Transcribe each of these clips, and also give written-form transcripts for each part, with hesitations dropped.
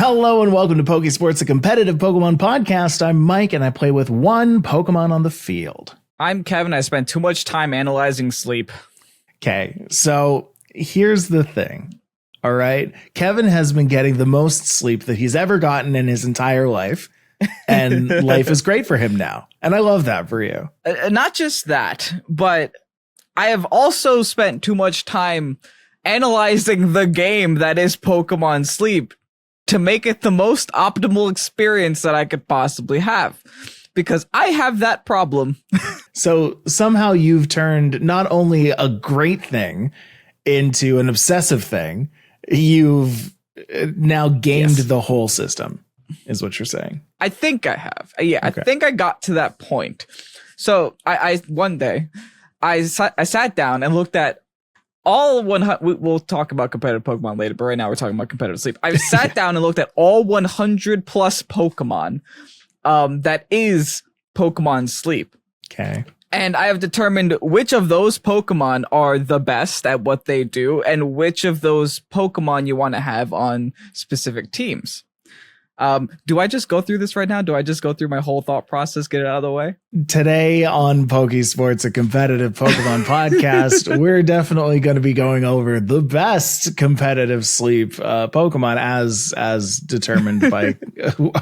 Hello and welcome to Pokésports, a competitive Pokemon podcast. I'm Mike and I play with one Pokemon on the field. I'm Kevin. I spent too much time analyzing sleep. Okay, so here's the thing. All right. Kevin has been getting the most sleep that he's ever gotten in his entire life. And life is great for him now. And I love that for you. Not just that, but I have also spent too much time analyzing the game that is Pokemon Sleep to make it the most optimal experience that I could possibly have. Because I have that problem. So somehow you've turned not only a great thing into an obsessive thing, you've now gamed the whole system, is what you're saying. I think I have. Yeah, okay. I think I got to that point. So I one day, I sat down and looked at all 100. We'll talk about competitive Pokemon later, but right now we're talking about competitive sleep. I sat down and looked at all 100 plus Pokemon that is Pokemon Sleep. Okay. And I have determined which of those Pokemon are the best at what they do and which of those Pokemon you want to have on specific teams. Do I just go through this right now? Do I just go through my whole thought process, get it out of the way? Today on Pokésports, a competitive Pokemon podcast, we're definitely going to be going over the best competitive sleep Pokemon as determined by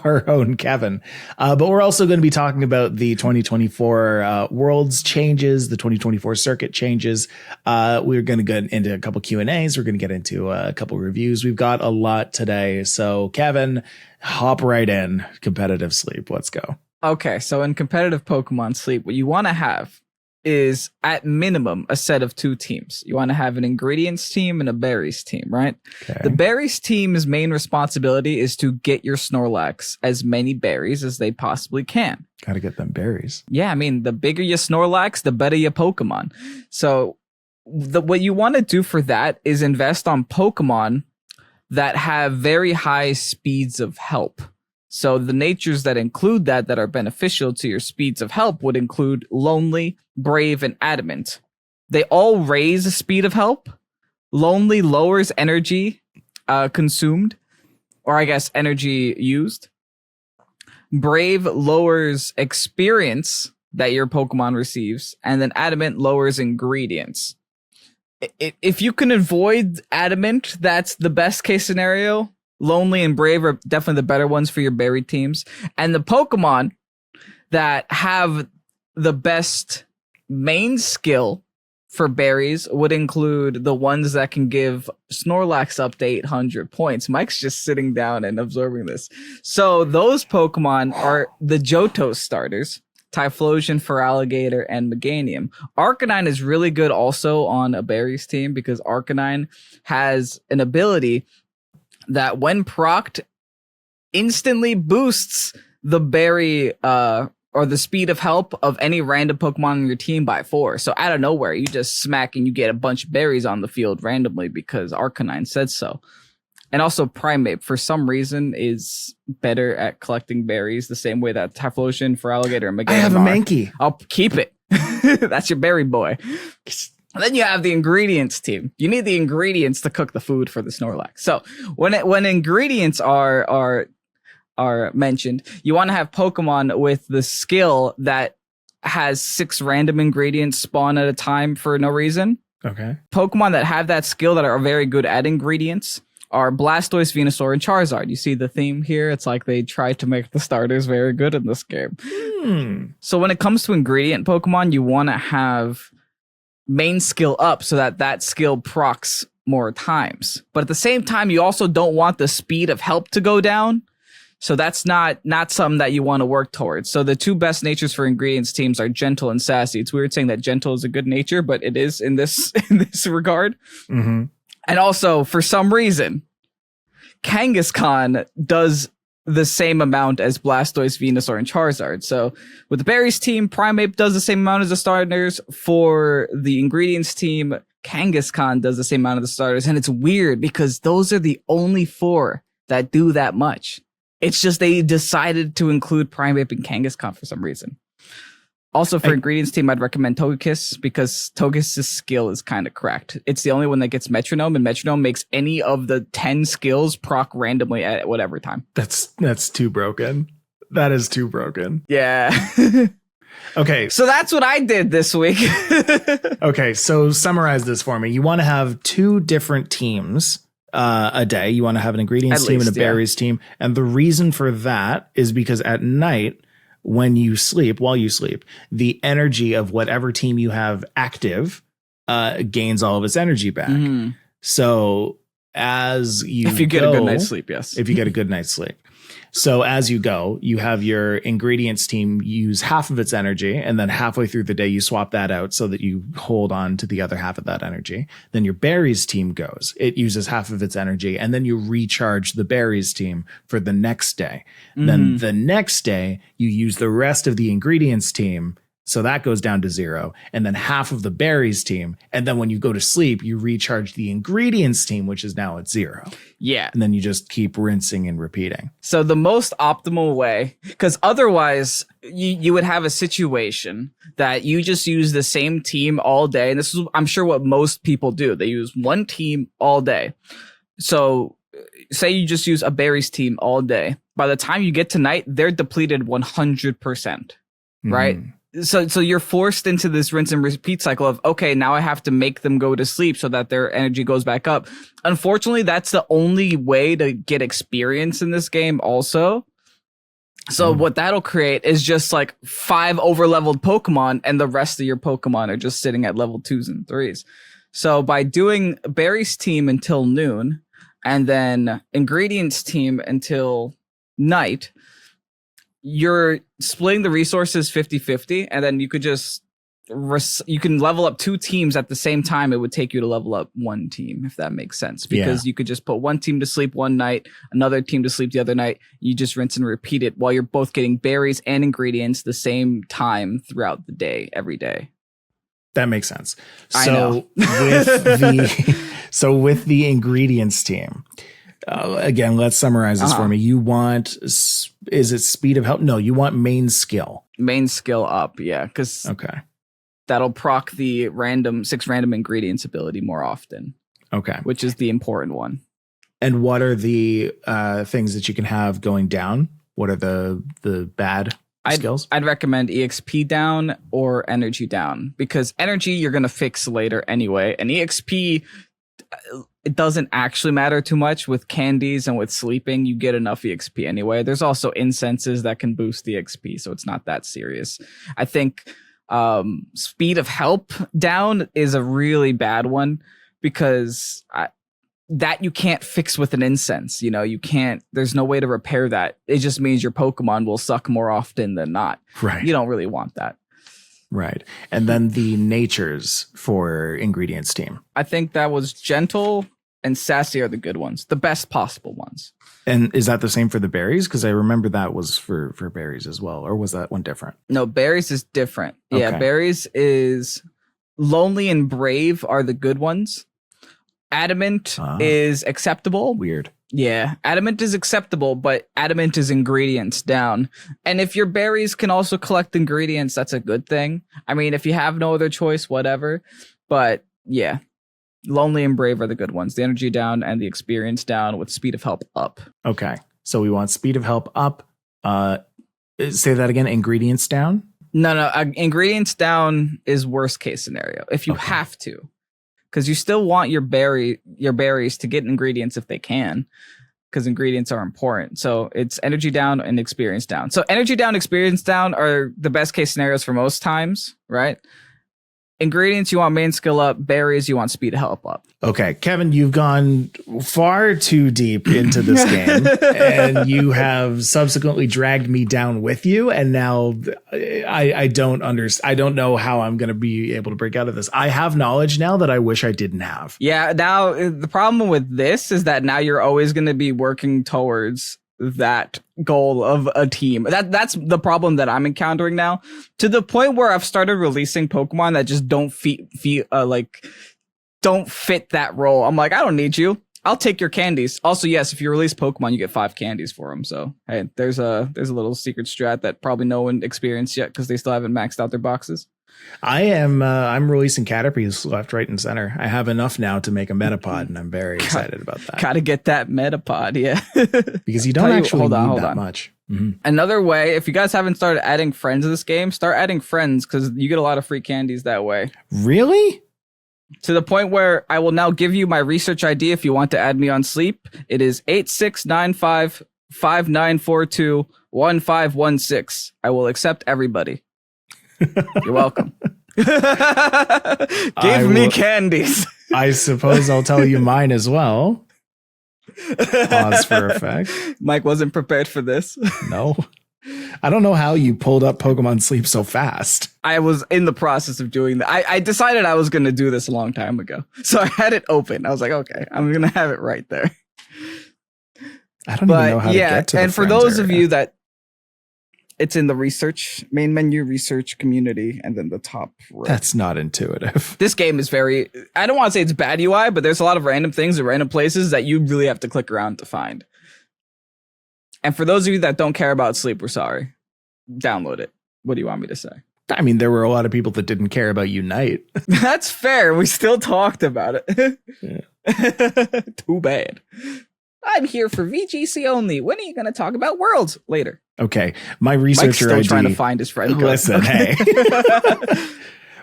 our own Kevin. But we're also going to be talking about the 2024 Worlds changes, the 2024 circuit changes. We're going to get into a couple Q&As. We're going to get into a couple reviews. We've got a lot today. So Kevin, hop right in. Competitive sleep. Let's go. Okay, so in competitive Pokemon Sleep, what you want to have is at minimum a set of two teams. You want to have an ingredients team and a berries team, right? Okay. The berries team's main responsibility is to get your Snorlax as many berries as they possibly can. Gotta get them berries. Yeah, I mean, the bigger your Snorlax, the better your Pokemon. So what you want to do for that is invest on Pokemon that have very high speeds of help. So the natures that include that are beneficial to your speeds of help would include Lonely, Brave, and Adamant. They all raise the speed of help. Lonely lowers energy consumed, or I guess energy used. Brave lowers experience that your Pokemon receives, and then Adamant lowers ingredients. If you can avoid Adamant, that's the best case scenario. Lonely and Brave are definitely the better ones for your berry teams. And the Pokemon that have the best main skill for berries would include the ones that can give Snorlax up to 800 points. Mike's just sitting down and absorbing this. So those Pokemon are the Johto starters. Typhlosion, Feraligatr, and Meganium. Arcanine is really good also on a berries team because Arcanine has an ability that when procced instantly boosts the berry or the speed of help of any random Pokemon on your team by 4. So out of nowhere, you just smack and you get a bunch of berries on the field randomly because Arcanine said so. And also Primeape, for some reason, is better at collecting berries the same way that Typhlosion, Feraligatr, and Meganium I have a Mankey. I'll keep it. That's your berry boy. And then you have the ingredients team. You need the ingredients to cook the food for the Snorlax. So when ingredients are mentioned, you want to have Pokemon with the skill that has 6 random ingredients spawn at a time for no reason. Okay. Pokemon that have that skill that are very good at ingredients are Blastoise, Venusaur, and Charizard. You see the theme here? It's like they tried to make the starters very good in this game. So when it comes to ingredient Pokemon, you want to have main skill up so that skill procs more times. But at the same time, you also don't want the speed of help to go down. So that's not something that you want to work towards. So the two best natures for ingredients teams are Gentle and Sassy. It's weird saying that Gentle is a good nature, but it is in this regard. Mm-hmm. And also, for some reason, Kangaskhan does the same amount as Blastoise, Venusaur, and Charizard. So with the berries team, Primeape does the same amount as the starters. For the ingredients team, Kangaskhan does the same amount of the starters. And it's weird because those are the only 4 that do that much. It's just they decided to include Primeape and Kangaskhan for some reason. Also, for ingredients team, I'd recommend Togekiss because Togekiss' skill is kind of cracked. It's the only one that gets Metronome, and Metronome makes any of the 10 skills proc randomly at whatever time. That's too broken. That is too broken. Yeah. Okay. So that's what I did this week. Okay, so summarize this for me. You want to have 2 different teams a day. You want to have an ingredients team and a berries team. And the reason for that is because at night, while you sleep, the energy of whatever team you have active gains all of its energy back. Mm-hmm. So if you get a good night's sleep, yes. If you get a good night's sleep. So as you go, you have your ingredients team use half of its energy, and then halfway through the day, you swap that out so that you hold on to the other half of that energy. Then your berries team goes. It uses half of its energy, and then you recharge the berries team for the next day. Mm-hmm. Then the next day, you use the rest of the ingredients team. So that goes down to 0, and then half of the berries team. And then when you go to sleep, you recharge the ingredients team, which is now at 0. Yeah. And then you just keep rinsing and repeating. So the most optimal way, because otherwise you would have a situation that you just use the same team all day. And this is, I'm sure, what most people do. They use one team all day. So say you just use a berries team all day. By the time you get to night, they're depleted 100%, right? So you're forced into this rinse and repeat cycle of, okay, now I have to make them go to sleep so that their energy goes back up. Unfortunately, that's the only way to get experience in this game also. So what that'll create is just like 5 overleveled Pokemon, and the rest of your Pokemon are just sitting at level 2s and 3s. So by doing berries team until noon and then ingredients team until night, you're splitting the resources 50-50, and then you could just you can level up 2 teams at the same time. It would take you to level up 1 team, if that makes sense, because you could just put one team to sleep one night, another team to sleep the other night. You just rinse and repeat it while you're both getting berries and ingredients the same time throughout the day, every day. That makes sense. I know. With the ingredients team, again, let's summarize this for me. You want, is it speed of help? No, you want main skill. Main skill up, yeah, because that'll proc the 6 random ingredients ability more often. Okay, which is the important one. And what are the things that you can have going down? What are the bad skills? I'd recommend EXP down or energy down, because energy you're gonna fix later anyway, and EXP, it doesn't actually matter too much. With candies and with sleeping, you get enough EXP anyway. There's also incenses that can boost the EXP, so it's not that serious. I think speed of help down is a really bad one, because that you can't fix with an incense. You know, you can't, there's no way to repair that. It just means your Pokemon will suck more often than not. Right. You don't really want that. Right. And then the natures for ingredients team. I think that was gentle and sassy are the good ones, the best possible ones. And is that the same for the berries? Because I remember that was for berries as well. Or was that one different? No, berries is different. Okay. Yeah, berries is lonely and brave are the good ones. Adamant is acceptable. Weird. Yeah, adamant is acceptable, but adamant is ingredients down. And if your berries can also collect ingredients, that's a good thing. I mean, if you have no other choice, whatever. But yeah, lonely and brave are the good ones. The energy down and the experience down, with speed of help up. Okay, so we want speed of help up. Say that again. Ingredients down? No. Ingredients down is worst case scenario. If you have to. Because you still want your berries to get ingredients if they can, because ingredients are important. So it's energy down and experience down. So energy down, experience down are the best case scenarios for most times, right? Ingredients, you want main skill up. Berries, you want speed of help up. Okay, Kevin, you've gone far too deep into this game, and you have subsequently dragged me down with you. And now I don't understand. I don't know how I'm going to be able to break out of this. I have knowledge now that I wish I didn't have. Yeah. Now the problem with this is that now you're always going to be working towards that goal of a team. That's the problem that I'm encountering now, to the point where I've started releasing Pokemon that just don't don't fit that role. I'm like, I don't need you. I'll take your candies. Also, yes, if you release Pokemon, you get 5 candies for them. So, hey, there's a little secret strat that probably no one experienced yet because they still haven't maxed out their boxes. I'm releasing Caterpies left, right, and center. I have enough now to make a Metapod, and I'm very excited about that. Gotta get that Metapod, yeah. Because you don't actually need that much. Mm-hmm. Another way, if you guys haven't started adding friends to this game, start adding friends because you get a lot of free candies that way. Really? To the point where I will now give you my research ID if you want to add me on Sleep. It is 8695-5942-1516. I will accept everybody. You're welcome. Give me candies. I suppose I'll tell you mine as well. Pause for effect. Mike wasn't prepared for this. No. I don't know how you pulled up Pokemon Sleep so fast. I was in the process of doing that. I decided I was going to do this a long time ago. So I had it open. I was like, okay, I'm going to have it right there. I don't even know how to get to the and for those of you that it's in the main menu research community, and then the top right. That's not intuitive. This game is very, I don't want to say it's bad UI, but there's a lot of random things and random places that you really have to click around to find. And for those of you that don't care about Sleep, we're sorry. Download it. What do you want me to say? I mean, there were a lot of people that didn't care about Unite. That's fair. We still talked about it. Yeah. Too bad. I'm here for VGC only. When are you going to talk about Worlds? Later. Okay. My researcher Mike's still ID. Trying to find his friend. Listen, hey.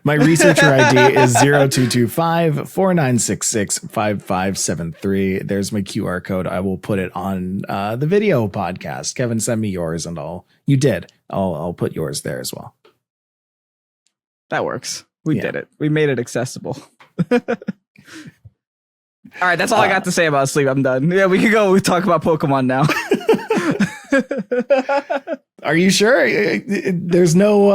My researcher ID is 0225-4966-5573. There's my QR code. I will put it on the video podcast. Kevin, send me yours and you did. I'll put yours there as well. That works. We did it. We made it accessible. All right. That's all I got to say about Sleep. I'm done. Yeah, we can go talk about Pokemon now. Are you sure? There's no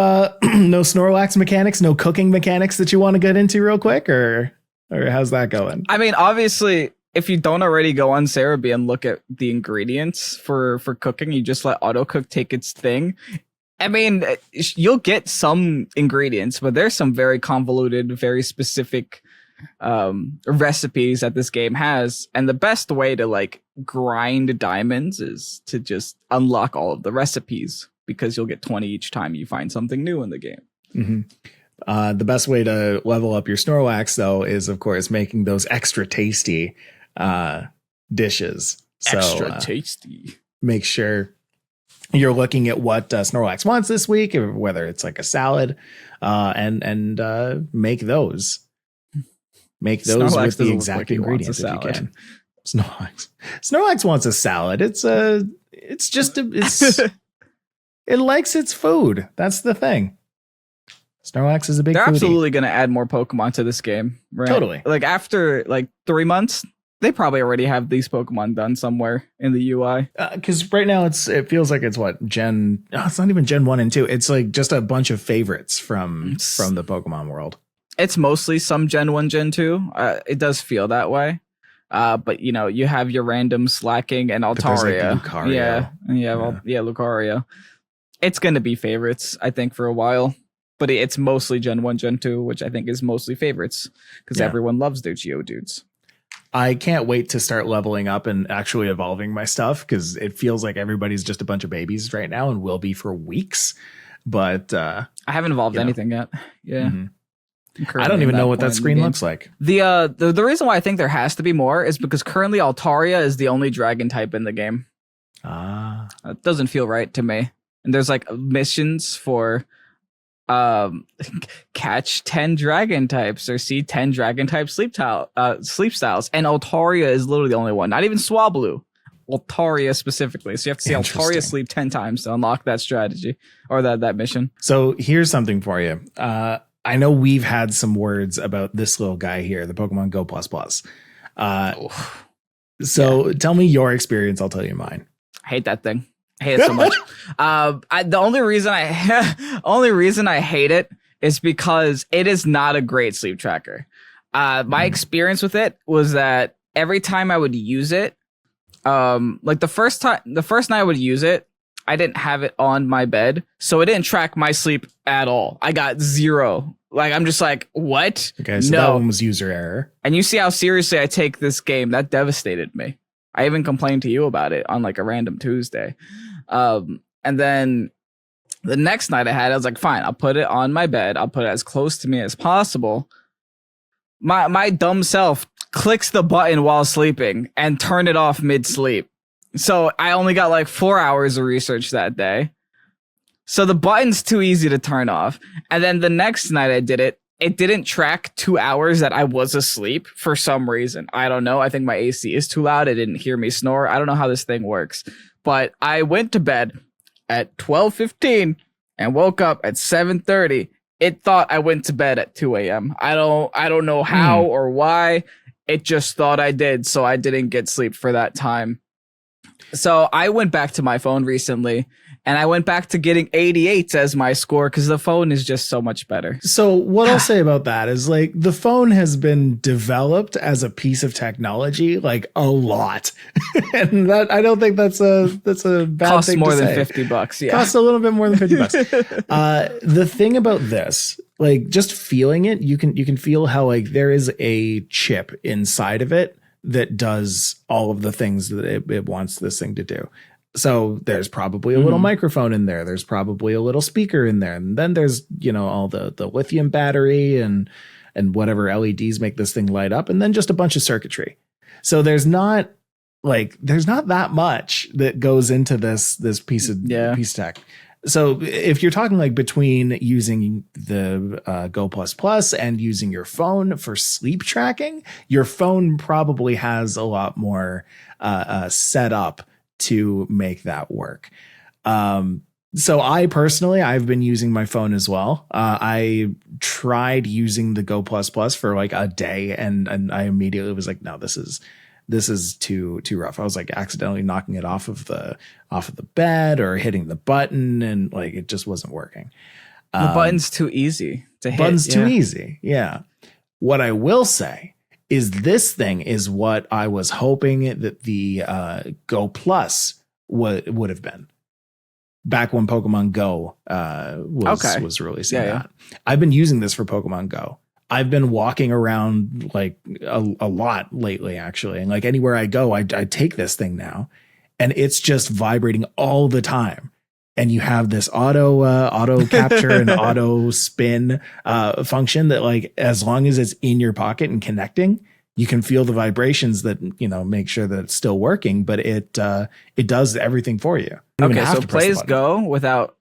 no Snorlax mechanics, no cooking mechanics that you want to get into real quick, or how's that going? I mean, obviously, if you don't already go on Cerebi and look at the ingredients for cooking, you just let AutoCook take its thing. I mean, you'll get some ingredients, but there's some very convoluted, very specific recipes that this game has, and the best way to like grind diamonds is to just unlock all of the recipes, because you'll get 20 each time you find something new in the game. Mm-hmm. The best way to level up your Snorlax, though, is of course making those extra tasty dishes. Extra tasty. Make sure you're looking at what Snorlax wants this week, or whether it's like a salad, and make those. Make those Snorlax with the exact ingredients if you can. Snorlax wants a salad. It likes its food. That's the thing. Snorlax is a big They're foodie. Absolutely going to add more Pokemon to this game, right? Totally. Like after like 3 months, they probably already have these Pokemon done somewhere in the UI. Because right now it feels like it's what it's not even Gen 1 and 2. It's like just a bunch of favorites from the Pokemon world. It's mostly some Gen 1, Gen 2. It does feel that way. But you know, you have your random Slacking and Altaria. Like Lucario. Lucario. It's going to be favorites, I think, for a while. But it's mostly Gen 1, Gen 2, which I think is mostly favorites, because everyone loves their Geodudes. I can't wait to start leveling up and actually evolving my stuff, because it feels like everybody's just a bunch of babies right now and will be for weeks. But I haven't evolved anything yet. Yeah. Mm-hmm. I don't even know what that screen looks like. The reason why I think there has to be more is because currently Altaria is the only dragon type in the game. It doesn't feel right to me. And there's like missions for catch 10 dragon types or see 10 dragon type sleep styles, and Altaria is literally the only one. Not even Swablu. Altaria specifically. So you have to see Altaria sleep 10 times to unlock that strategy or that mission. So here's something for you. I know we've had some words about this little guy here, the Pokemon Go++. Tell me your experience. I'll tell you mine. I hate that thing. I hate it so much. The only reason I hate it is because it is not a great sleep tracker. My experience with it was that every time I would use it, like the first night I would use it, I didn't have it on my bed, so it didn't track my sleep at all. I got zero Like, I'm just like, what? Okay, so that one was user error. And you see how seriously I take this game. That devastated me. I even complained to you about it on like a random Tuesday. And then the next night I was like, fine, I'll put it on my bed. I'll put it as close to me as possible. My dumb self clicks the button while sleeping and turn it off mid-sleep. So I only got like 4 hours of research that day. So the button's too easy to turn off. And then the next night I did it. It didn't track 2 hours that I was asleep for some reason. I don't know. I think my AC is too loud. It didn't hear me snore. I don't know how this thing works. But I went to bed at 12:15 and woke up at 7:30. It thought I went to bed at 2 a.m. I don't know how or why. It just thought I did. So I didn't get sleep for that time. So I went back to my phone recently. And I went back to getting 88s as my score because the phone is just so much better. So what I'll say about that is like the phone has been developed as a piece of technology like a lot. And that I don't think that's a bad Costs thing more to than say. $50. Yeah. Costs a little bit more than $50. The thing about this, like just feeling it, you can feel how like there is a chip inside of it that does all of the things that it wants this thing to do. So there's probably a little microphone in there. There's probably a little speaker in there. And then there's, all the lithium battery and whatever LEDs make this thing light up. And then just a bunch of circuitry. So there's not that much that goes into this piece of tech. So if you're talking like between using the Go Plus Plus and using your phone for sleep tracking, your phone probably has a lot more set up to make that work. So I've been using my phone as well. I tried using the Go Plus Plus for like a day and I immediately was like, no, this is too rough. I was like accidentally knocking it off of the bed or hitting the button and like it just wasn't working. The button's too easy to hit. Button's too easy. Yeah. What I will say is this thing is what I was hoping that the Go Plus would have been back when Pokemon Go was releasing that. I've been using this for Pokemon Go. I've been walking around like a lot lately, actually. And like anywhere I go, I take this thing now and it's just vibrating all the time. And you have this auto capture and auto spin function that like, as long as it's in your pocket and connecting, you can feel the vibrations that, make sure that it's still working, but it does everything for you. Okay. So plays Go without,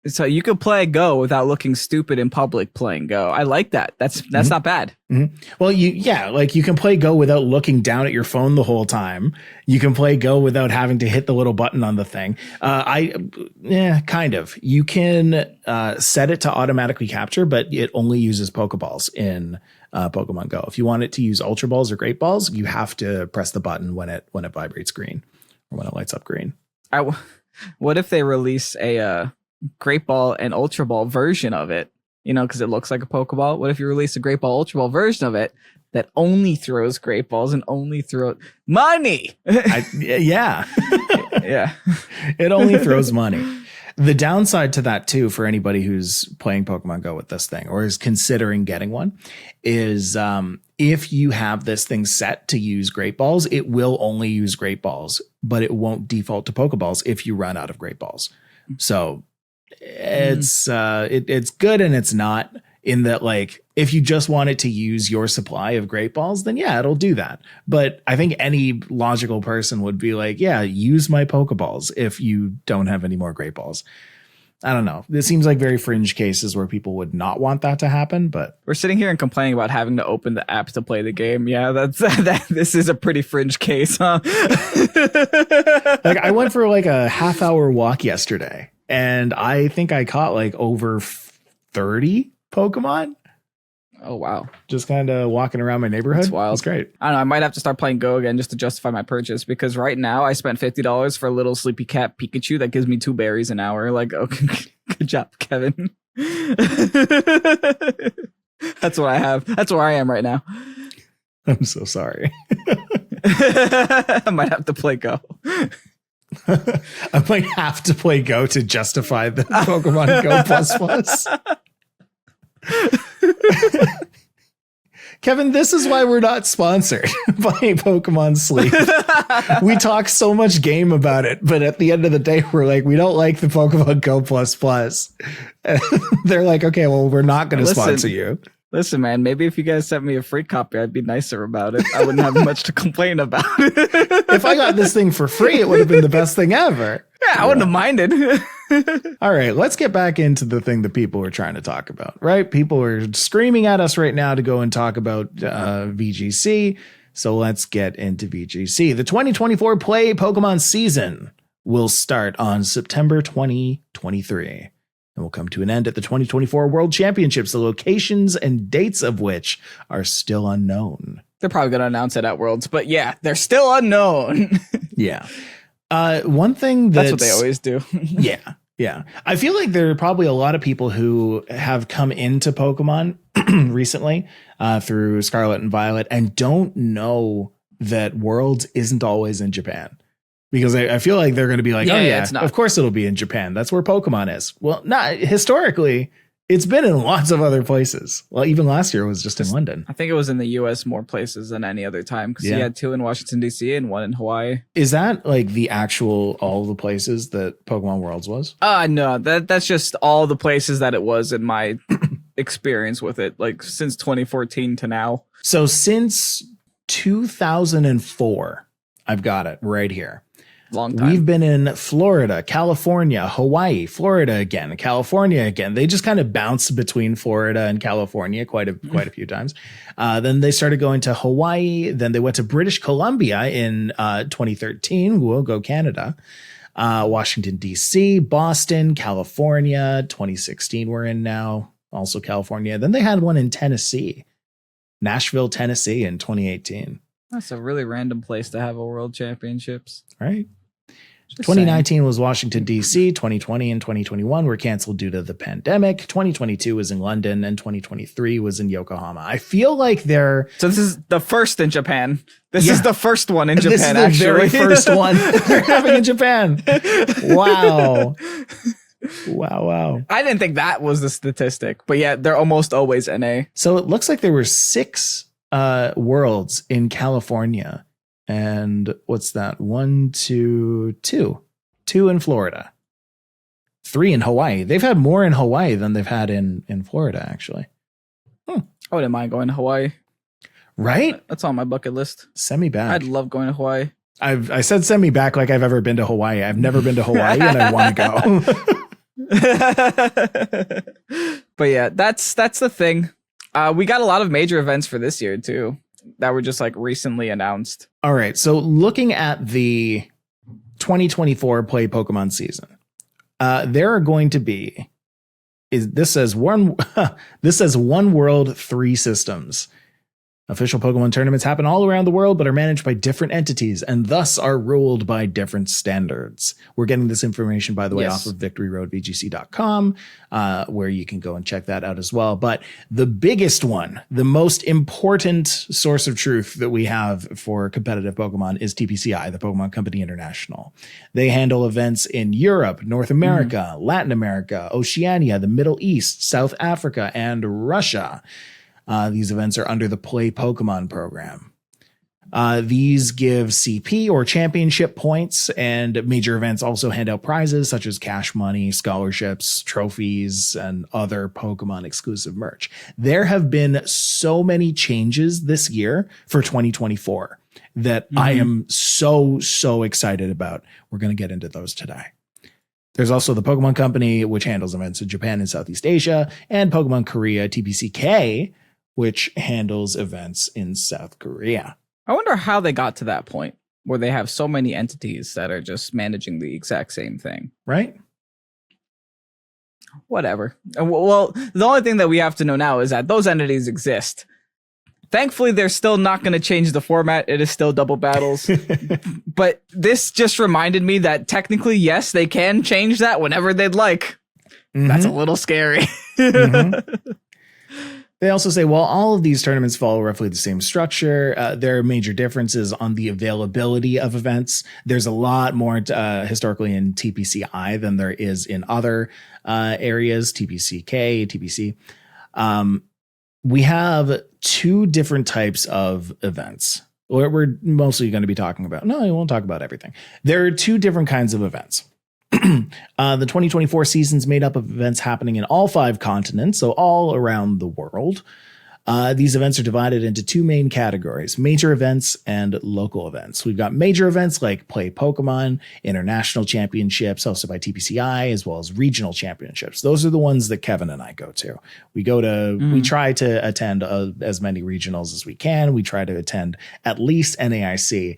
so you could play Go without looking stupid in public playing Go. I like that. That's not bad. Mm-hmm. Well, you can play Go without looking down at your phone the whole time. You can play Go without having to hit the little button on the thing. Kind of. You can set it to automatically capture, but it only uses Pokeballs in Pokemon Go. If you want it to use Ultra Balls or Great Balls, you have to press the button when it vibrates green or when it lights up green. What if they release a Great Ball and Ultra Ball version of it, because it looks like a Pokeball? What if you release a Great Ball Ultra Ball version of it that only throws Great Balls and only throws money? Yeah. It only throws money. The downside to that too, for anybody who's playing Pokemon Go with this thing or is considering getting one, is if you have this thing set to use Great Balls, it will only use Great Balls, but it won't default to Pokeballs if you run out of Great Balls. So it's good and it's not, in that like if you just wanted to use your supply of Great Balls, then yeah, it'll do that. But I think any logical person would be like, yeah, use my Pokeballs if you don't have any more Great Balls. I don't know. This seems like very fringe cases where people would not want that to happen, but we're sitting here and complaining about having to open the app to play the game. Yeah, this is a pretty fringe case, huh? Like I went for like a half-hour walk yesterday and I think I caught like over 30 Pokemon. Oh, wow. Just kind of walking around my neighborhood. That's wild. It's great. I don't know. I might have to start playing Go again just to justify my purchase, because right now I spent $50 for a little sleepy cat Pikachu that gives me 2 berries an hour. Like, okay, good job, Kevin. That's what I have. That's where I am right now. I'm so sorry. I might have to play Go. I might have to play Go to justify the Pokemon Go Plus Plus. Kevin, this is why we're not sponsored by Pokemon Sleep. We talk so much game about it, but at the end of the day, we're like, we don't like the Pokemon Go Plus Plus. They're like, okay, well, we're not going to sponsor you. Listen, man, maybe if you guys sent me a free copy, I'd be nicer about it. I wouldn't have much to complain about. If I got this thing for free, it would have been the best thing ever. Yeah, I wouldn't have minded. All right, let's get back into the thing that people are trying to talk about, right? People are screaming at us right now to go and talk about VGC. So let's get into VGC. The 2024 Play Pokemon season will start on September 2023. And will come to an end at the 2024 World Championships, the locations and dates of which are still unknown. They're probably going to announce it at Worlds, but yeah, they're still unknown. Yeah. One thing that's what they always do. Yeah. I feel like there are probably a lot of people who have come into Pokemon recently through Scarlet and Violet and don't know that Worlds isn't always in Japan. Because I feel like they're going to be like, it's not. Of course it'll be in Japan. That's where Pokemon is. Well, not historically. It's been in lots of other places. Well, even last year it was just in London. I think it was in the U.S. more places than any other time because he had 2 in Washington, D.C. and 1 in Hawaii. Is that like the actual all the places that Pokemon Worlds was? No, that's just all the places that it was in my experience with it, like since 2014 to now. So since 2004, I've got it right here. Long time. We've been in Florida, California, Hawaii, Florida again, California again. They just kind of bounced between Florida and California quite a few times. Then they started going to Hawaii. Then they went to British Columbia in 2013. We'll go Canada. Washington, D.C., Boston, California. 2016 we're in now. Also California. Then they had one in Tennessee. Nashville, Tennessee in 2018. That's a really random place to have a World Championships. Right. 2019 was Washington, D.C. 2020 and 2021 were canceled due to the pandemic. 2022 was in London and 2023 was in Yokohama. I feel like they're... So this is the first in Japan. This is the first one in Japan, this is the very first one they're having in Japan. Wow. Wow. I didn't think that was the statistic, but yeah, they're almost always NA. So it looks like there were 6 Worlds in California. And what's that? 1, 2, 2 in Florida, 3 in Hawaii. They've had more in Hawaii than they've had in Florida, actually. I wouldn't mind going to Hawaii. Right? That's on my bucket list. Send me back. I'd love going to Hawaii. I said send me back like I've ever been to Hawaii. I've never been to Hawaii and I want to go. But yeah, that's the thing. We got a lot of major events for this year too that were just like recently announced. All right. So looking at the 2024 Play Pokemon season, there are going to be this says one world, 3 systems. Official Pokemon tournaments happen all around the world, but are managed by different entities and thus are ruled by different standards. We're getting this information, by the way, off of victoryroadvgc.com, where you can go and check that out as well. But the biggest one, the most important source of truth that we have for competitive Pokemon is TPCI, the Pokemon Company International. They handle events in Europe, North America, Latin America, Oceania, the Middle East, South Africa, and Russia. These events are under the Play Pokemon program. These give CP or championship points, and major events also hand out prizes such as cash money, scholarships, trophies, and other Pokemon exclusive merch. There have been so many changes this year for 2024 that I am so excited about. We're going to get into those today. There's also the Pokemon Company, which handles events in Japan and Southeast Asia, and Pokemon Korea, TPCK, which handles events in South Korea. I wonder how they got to that point where they have so many entities that are just managing the exact same thing. Right? Whatever. Well, the only thing that we have to know now is that those entities exist. Thankfully, they're still not going to change the format. It is still double battles. But this just reminded me that technically, yes, they can change that whenever they'd like. That's a little scary. They also say, while all of these tournaments follow roughly the same structure, there are major differences on the availability of events. There's a lot more historically in TPCI than there is in other areas, TPCK, TPC. We have two different types of events. We're mostly going to be talking about. No, I won't talk about everything. There are two different kinds of events. The 2024 season is made up of events happening in all 5 continents, so all around the world. These events are divided into 2 main categories: major events and local events. We've got major events like Play Pokemon, international championships hosted by TPCI, as well as regional championships. Those are the ones that Kevin and I go to. We try to attend as many regionals as we can. We try to attend at least NAIC.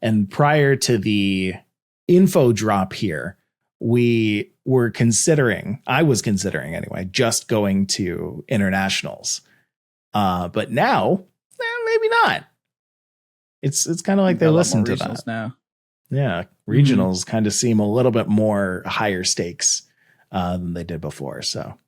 And prior to the info drop here, I was considering anyway, just going to internationals. But now, maybe not. It's kind of like they listen to that now. Yeah, regionals kind of seem a little bit more higher stakes than they did before. So,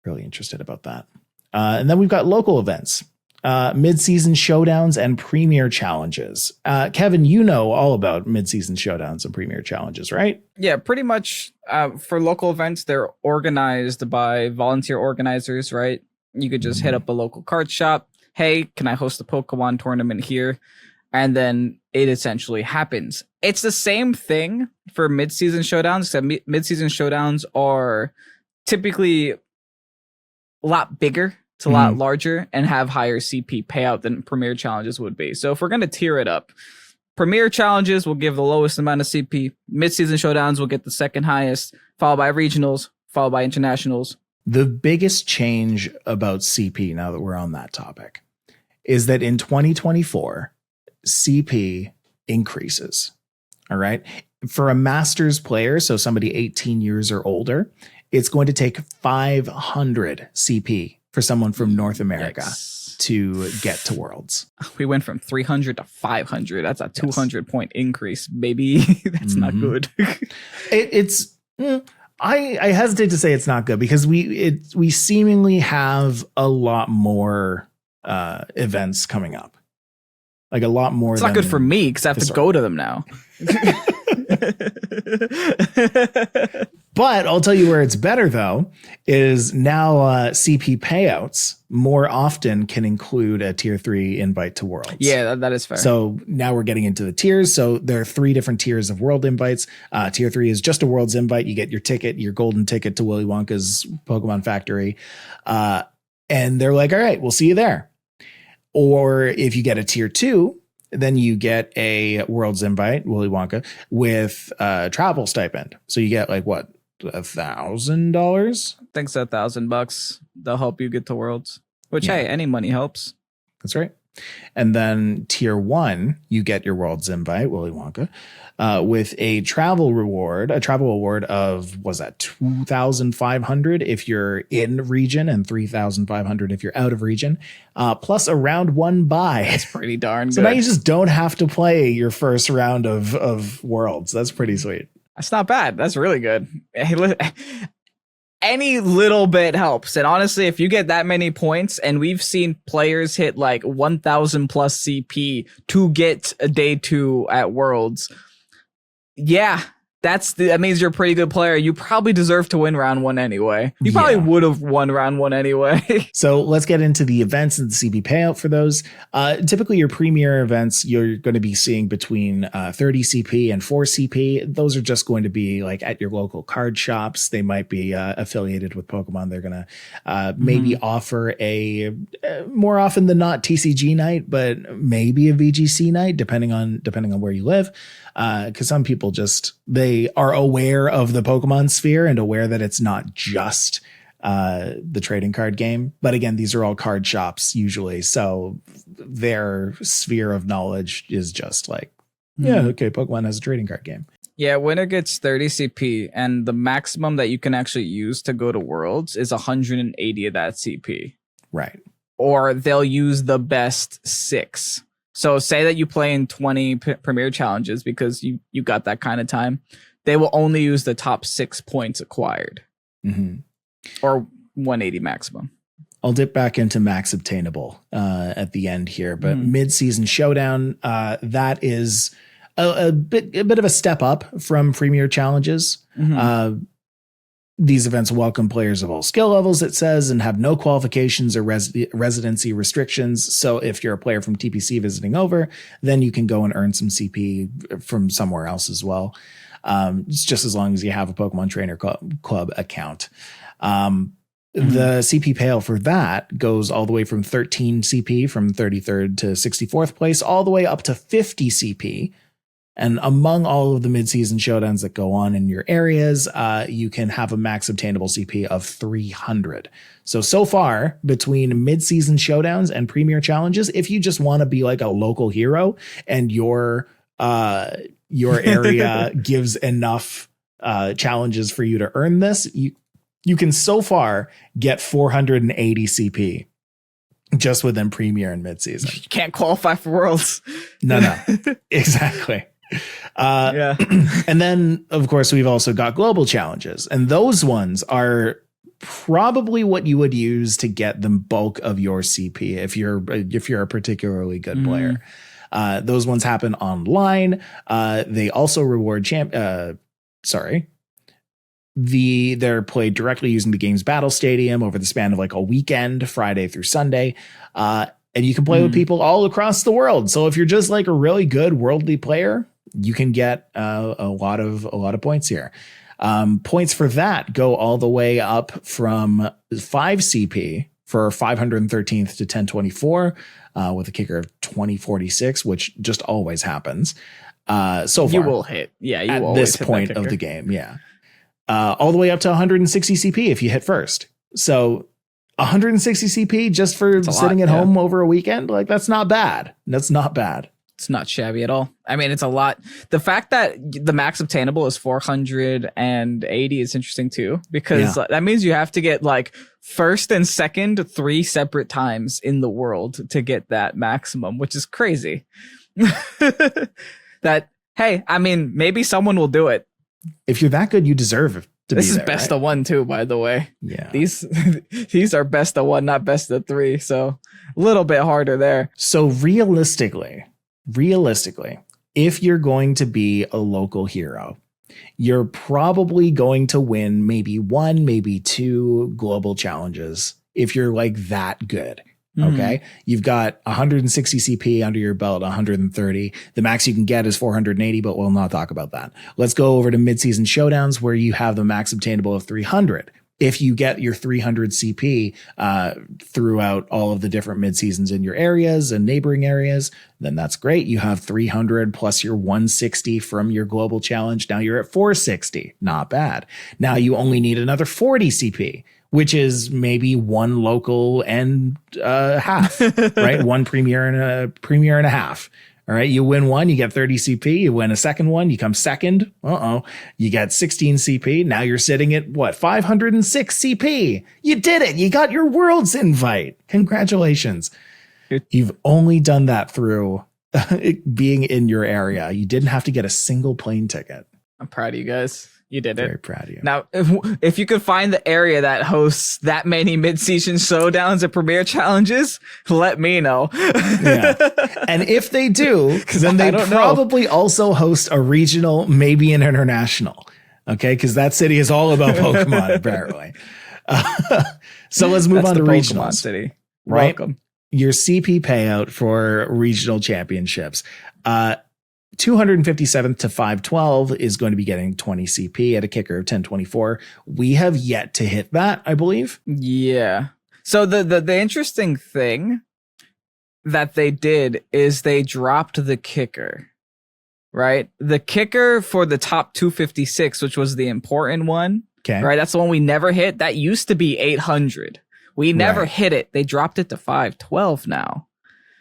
really interested about that. And then we've got local events, mid-season showdowns, and premier challenges. Kevin, you know all about mid-season showdowns and premier challenges, right? Yeah, pretty much. For local events, they're organized by volunteer organizers, right? You could just hit up a local card shop. Hey, can I host a Pokemon tournament here? And then it essentially happens. It's the same thing for mid-season showdowns, except mid-season showdowns are typically a lot bigger. It's a lot larger and have higher CP payout than premier challenges would be. So if we're going to tier it up, premier challenges will give the lowest amount of CP. Mid-season showdowns will get the second highest, followed by regionals, followed by internationals. The biggest change about CP, now that we're on that topic, is that in 2024, CP increases. All right. For a Masters player, so somebody 18 years or older, it's going to take 500 CP for someone from North America to get to Worlds. We went from 300 to 500. That's a 200 point increase, baby. That's not good. I hesitate to say it's not good because we seemingly have a lot more events coming up. Like a lot more. It's not good for me because I have to go to them now. But I'll tell you where it's better, though, is now CP payouts more often can include a tier 3 invite to Worlds. Yeah, that is fair. So now we're getting into the tiers. So there are 3 different tiers of World invites. Tier 3 is just a Worlds invite. You get your ticket, your golden ticket to Willy Wonka's Pokemon Factory. And they're like, all right, we'll see you there. Or if you get a tier 2, then you get a Worlds invite, Willy Wonka, with travel stipend. So you get like what, $1,000? I think it's $1,000. They'll help you get to Worlds. Which, hey, any money helps. That's right. And then tier 1, you get your Worlds invite, Willy Wonka, with a travel award of, was that 2,500 if you're in region and 3,500 if you're out of region, plus a round 1 buy. That's pretty darn good. So now you just don't have to play your first round of Worlds. That's pretty sweet. That's not bad. That's really good. Any little bit helps. And honestly, if you get that many points, and we've seen players hit like 1,000 plus CP to get a day 2 at Worlds. Yeah, that means you're a pretty good player. You probably deserve to win round 1 anyway. You probably would have won round 1 anyway. So let's get into the events and the CP payout for those. Typically your premier events, you're going to be seeing between 30 CP and 4 CP. Those are just going to be like at your local card shops. They might be affiliated with Pokemon. They're going to maybe offer a more often than not TCG night, but maybe a VGC night, depending on where you live. Because some people they are aware of the Pokemon sphere and aware that it's not just the trading card game. But again, these are all card shops usually. So their sphere of knowledge is just like, okay, Pokemon has a trading card game. Yeah, winner gets 30 CP, and the maximum that you can actually use to go to Worlds is 180 of that CP. Right. Or they'll use the best 6. So say that you play in 20 premier challenges because you got that kind of time. They will only use the top 6 points acquired. Or 180 maximum. I'll dip back into max obtainable at the end here, but mid-season showdown, that is a bit of a step up from premier challenges. These events welcome players of all skill levels, it says, and have no qualifications or residency restrictions. So if you're a player from TPC visiting over, then you can go and earn some CP from somewhere else as well. It's just as long as you have a Pokemon Trainer Club account. The CP payout for that goes all the way from 13 CP from 33rd to 64th place, all the way up to 50 CP. And among all of the mid-season showdowns that go on in your areas, you can have a max obtainable CP of 300. So far, between mid-season showdowns and premier challenges, if you just want to be like a local hero and your area gives enough challenges for you to earn this, you can so far get 480 CP just within premier and mid-season. You can't qualify for Worlds. No, exactly. And then, of course, we've also got global challenges, and those ones are probably what you would use to get the bulk of your CP if you're a particularly good player. Those ones happen online. They also reward they're played directly using the game's battle stadium over the span of like a weekend, Friday through Sunday. And you can play with people all across the world. So if you're just like a really good worldly player, you can get a lot of points here. Points for that go all the way up from 5 CP for 513th to 1024 with a kicker of 2046, which just always happens. So far, you will hit. Yeah, you at this point of the game. Yeah. All the way up to 160 CP if you hit first. So 160 CP just for sitting at home over a weekend. Like that's not bad. That's not bad. It's not shabby at all. I mean, it's a lot. The fact that the max obtainable is 480 is interesting too, because that means you have to get like first and second 3 separate times in the world to get that maximum, which is crazy. Hey, I mean, maybe someone will do it. If you're that good, you deserve to this be is there, best right? of 1 too, by the way. Yeah. These are best of 1, not best of 3. So a little bit harder there. So realistically, if you're going to be a local hero, you're probably going to win maybe 1, maybe 2 global challenges if you're like that good. Okay. You've got 160 CP under your belt, 130. The max you can get is 480, but we'll not talk about that. Let's go over to mid-season showdowns where you have the max obtainable of 300. If you get your 300 CP throughout all of the different mid-seasons in your areas and neighboring areas, then that's great. You have 300 plus your 160 from your global challenge. Now you're at 460. Not bad. Now you only need another 40 CP, which is maybe 1 local and half, right? 1 premier and a half. All right. You win 1, you get 30 CP. You win a second one, you come second. You get 16 CP. Now you're sitting at 506 CP. You did it. You got your Worlds invite. Congratulations. You've only done that through being in your area. You didn't have to get a single plane ticket. I'm proud of you guys. You did it. Very proud of you. Now, if you could find the area that hosts that many mid-season showdowns and premier challenges, let me know. Yeah. And if they do, then they probably also host a regional, maybe an international. Okay, because that city is all about Pokemon, apparently. So let's move on to regionals. City. Right? Welcome. Your CP payout for regional championships. 257th to 512 is going to be getting 20 CP at a kicker of 1024. We have yet to hit that, I believe. Yeah. So the interesting thing that they did is they dropped the kicker, right? The kicker for the top 256, which was the important one. Okay. Right. That's the one we never hit. That used to be 800. We never hit it. They dropped it to 512 now.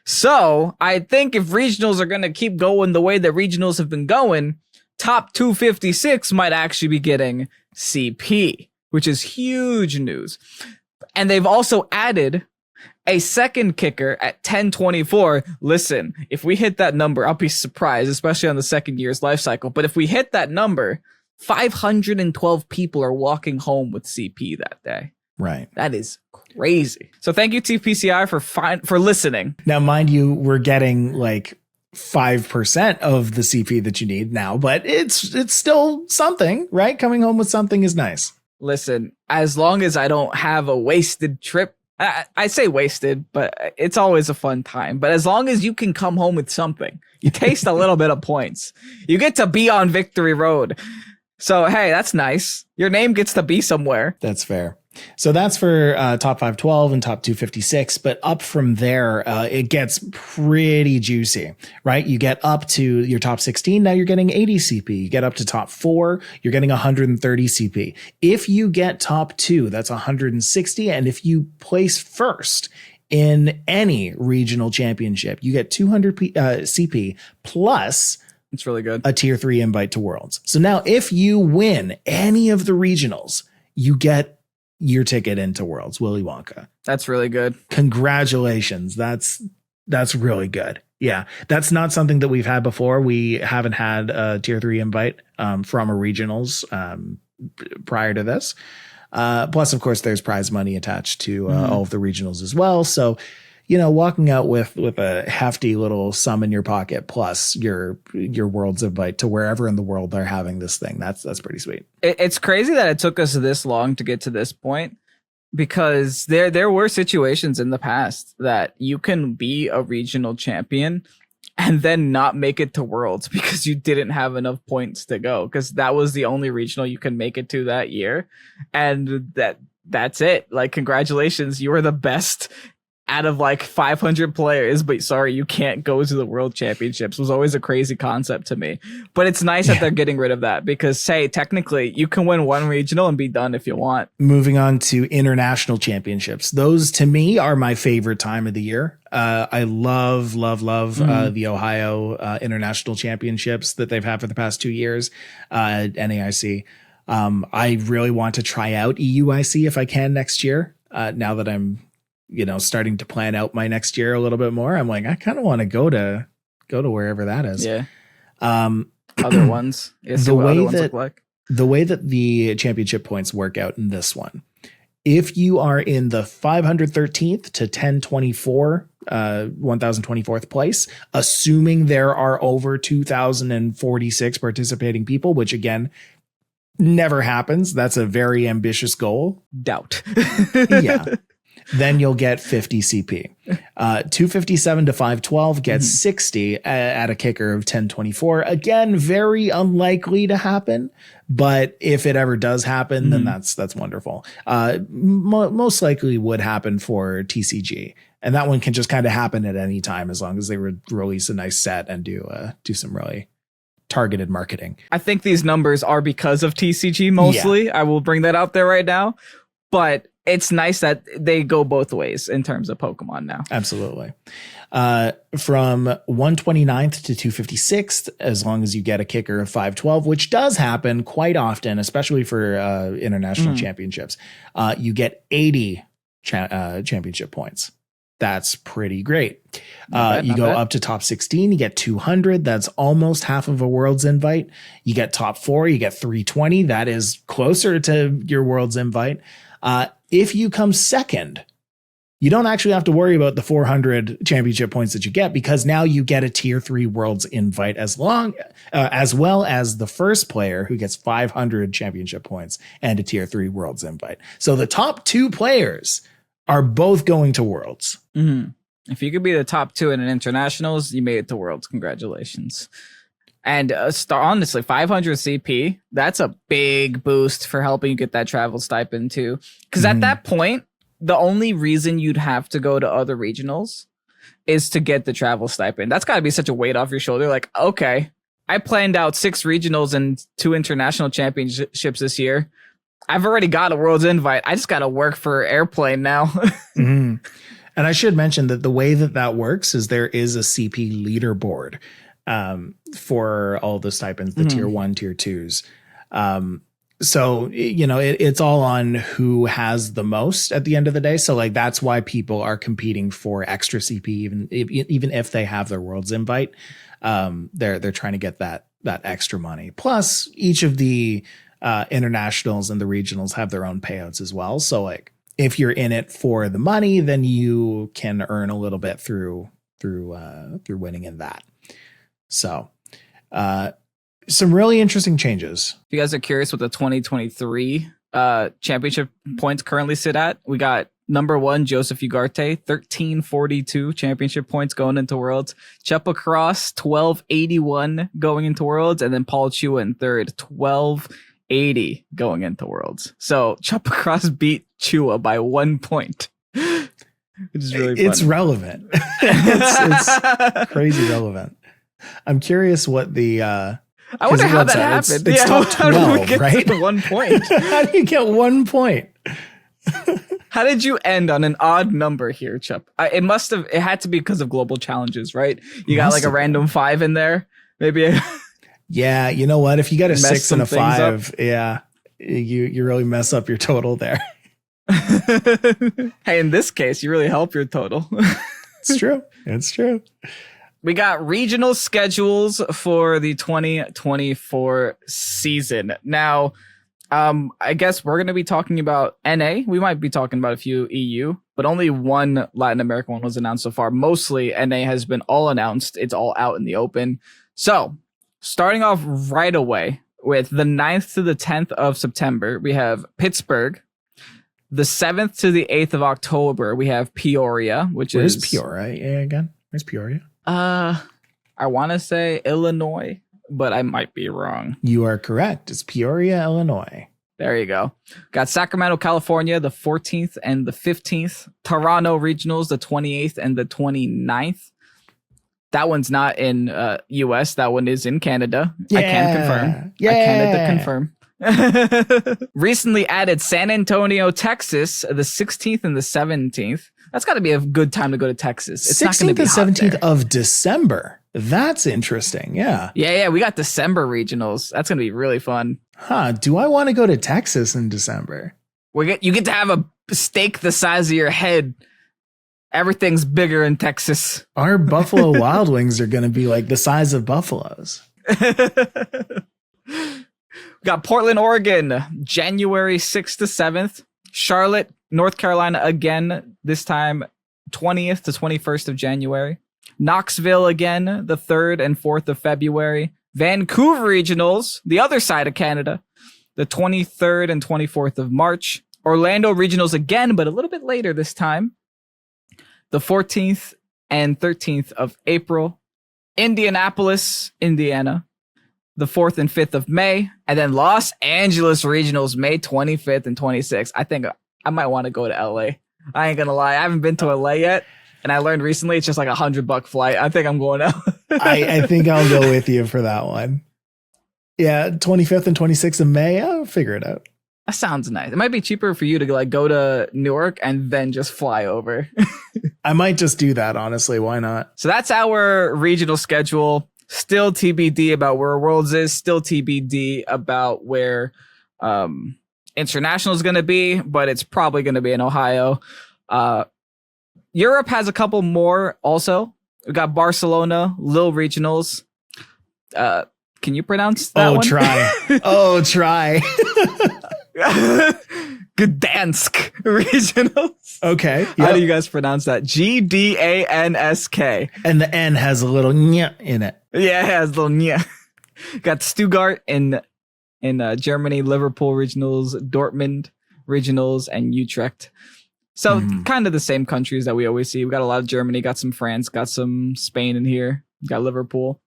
So I think if regionals are going to keep going the way that regionals have been going, top 256 might actually be getting CP, which is huge news. And they've also added a second kicker at 1024. Listen, if we hit that number, I'll be surprised, especially on the second year's life cycle. But if we hit that number, 512 people are walking home with CP that day. Right. That is crazy. So thank you, TPCI, for listening. Now, mind you, we're getting like 5% of the CP that you need now, but it's still something, right? Coming home with something is nice. Listen, as long as I don't have a wasted trip, I say wasted, but it's always a fun time. But as long as you can come home with something, you taste a little bit of points. You get to be on Victory Road. So, hey, that's nice. Your name gets to be somewhere. That's fair. So that's for top 512 and top 256. But up from there, it gets pretty juicy, right? You get up to your top 16. Now you're getting 80 CP. You get up to top 4. You're getting 130 CP. If you get top 2, that's 160. And if you place first in any regional championship, you get 200 CP plus it's really good. A tier 3 invite to Worlds. So now if you win any of the regionals, you get your ticket into Worlds, Willy Wonka. That's really good. Congratulations. That's really good. Yeah. That's not something that we've had before. We haven't had a tier 3 invite from a regionals prior to this. Plus, of course, there's prize money attached to all of the regionals as well. So, walking out with a hefty little sum in your pocket plus your Worlds invite to wherever in the world they're having this thing. That's pretty sweet. It's crazy that it took us this long to get to this point, because there were situations in the past that you can be a regional champion and then not make it to Worlds because you didn't have enough points to go, because that was the only regional you can make it to that year. And that's it. Like, congratulations, you were the best out of like 500 players, but sorry, you can't go to the World Championships. Was always a crazy concept to me. But it's nice that they're getting rid of that, because, say, technically you can win one regional and be done if you want. Moving on to international championships. Those to me are my favorite time of the year. I love the Ohio international championships that they've had for the past 2 years, NAIC. I really want to try out EUIC if I can next year. Now that I'm starting to plan out my next year a little bit more, I'm like, I kind of want to go to wherever that is. Yeah. Other ones. The way that the championship points work out in this one, if you are in the 513th to 1024, 1024th place, assuming there are over 2,046 participating people, which again, never happens. That's a very ambitious goal. Doubt. Yeah. Then you'll get 50 CP. 257 to 512 gets 60 at a kicker of 1024. Again, very unlikely to happen, but if it ever does happen, then that's wonderful. Most likely would happen for TCG, and that one can just kind of happen at any time as long as they release a nice set and do some really targeted marketing. I think these numbers are because of TCG mostly. Yeah. I will bring that out there right now, but it's nice that they go both ways in terms of Pokemon now. Absolutely. From 129th to 256th, as long as you get a kicker of 512, which does happen quite often, especially for international championships, you get 80 championship points. That's pretty great. You go up to top 16, you get 200. That's almost half of a World's invite. You get top 4, you get 320. That is closer to your World's invite. If you come second, you don't actually have to worry about the 400 championship points that you get, because now you get a tier 3 Worlds invite as well as the first player who gets 500 championship points and a tier 3 Worlds invite. So the top 2 players are both going to Worlds. Mm-hmm. If you could be the top 2 in an internationals, you made it to Worlds. Congratulations. And honestly, 500 CP, that's a big boost for helping you get that travel stipend too. Because at that point, the only reason you'd have to go to other regionals is to get the travel stipend. That's got to be such a weight off your shoulder. Like, okay, I planned out 6 regionals and 2 international championships this year. I've already got a World's invite. I just got to work for Airplane now. And I should mention that the way that works is there is a CP leaderboard for all the stipends, the tier 1, tier 2s. So, it's all on who has the most at the end of the day. So like, that's why people are competing for extra CP, even if they have their World's invite. They're trying to get that extra money. Plus each of the internationals and the regionals have their own payouts as well. So like, if you're in it for the money, then you can earn a little bit through winning in that. So, some really interesting changes. If you guys are curious what the 2023 championship points currently sit at. We got number 1, Joseph Ugarte, 1342 championship points going into Worlds. Chepa Cross, 1281 going into Worlds. And then Paul Chua in third, 1280 going into Worlds. So Chepa Cross beat Chua by 1 point. Which is really funny. It's relevant. it's crazy relevant. I'm curious what the I wonder how that happened. It's top 12, right? 1 point. How do you get 1 point? How did you end on an odd number here, Chup? It had to be because of global challenges, right? You got like a random 5 in there. Maybe. Yeah, you know what? If you got a 6 and a 5, yeah, you really mess up your total there. Hey, in this case, you really help your total. It's true. It's true. We got regional schedules for the 2024 season. Now, I guess we're going to be talking about NA. We might be talking about a few EU, but only one Latin American one was announced so far. Mostly NA has been all announced. It's all out in the open. So starting off right away with the 9th to the 10th of September, we have Pittsburgh. The 7th to the 8th of October, we have Peoria, Where's Peoria again? Where's Peoria? I want to say Illinois, but I might be wrong. You are correct. It's Peoria, Illinois. There you go. Got Sacramento, California, the 14th and the 15th. Toronto Regionals, the 28th and the 29th. That one's not in US. That one is in Canada. Yeah. I can confirm. Yeah. I Canada confirm. Recently added San Antonio, Texas, the 16th and the 17th. That's got to be a good time to go to Texas. It's 16th and 17th of December. That's interesting. Yeah. Yeah. We got December regionals. That's going to be really fun. Huh. Do I want to go to Texas in December? You get to have a steak the size of your head. Everything's bigger in Texas. Our Buffalo Wild Wings are going to be like the size of buffaloes. We got Portland, Oregon, January 6th to 7th. Charlotte, North Carolina again, this time 20th to 21st of January. Knoxville again, the 3rd and 4th of February. Vancouver Regionals, the other side of Canada, the 23rd and 24th of March. Orlando Regionals again, but a little bit later this time, the 14th and 13th of April. Indianapolis, Indiana, the 4th and 5th of May, and then Los Angeles Regionals, May 25th and 26th. I think I might want to go to LA. I ain't gonna lie. I haven't been to LA yet, and I learned recently it's just like $100 flight. I think I'm going out. I think I'll go with you for that one. Yeah, 25th and 26th of May. I'll figure it out. That sounds nice. It might be cheaper for you to like go to Newark and then just fly over. I might just do that, honestly. Why not? So that's our regional schedule. Still TBD about where Worlds is. Still TBD about where International is going to be, but it's probably going to be in Ohio. Europe has a couple more also. We got Barcelona, Lille Regionals. Can you pronounce that one? Try. Gdansk Regionals. Okay. Yep. How do you guys pronounce that? Gdansk. And the N has a little nya in it. Yeah, it has a little nya. Got Stuttgart in Germany, Liverpool Regionals, Dortmund Regionals, and Utrecht. So kind of the same countries that we always see. We got a lot of Germany, got some France, got some Spain in here, got Liverpool.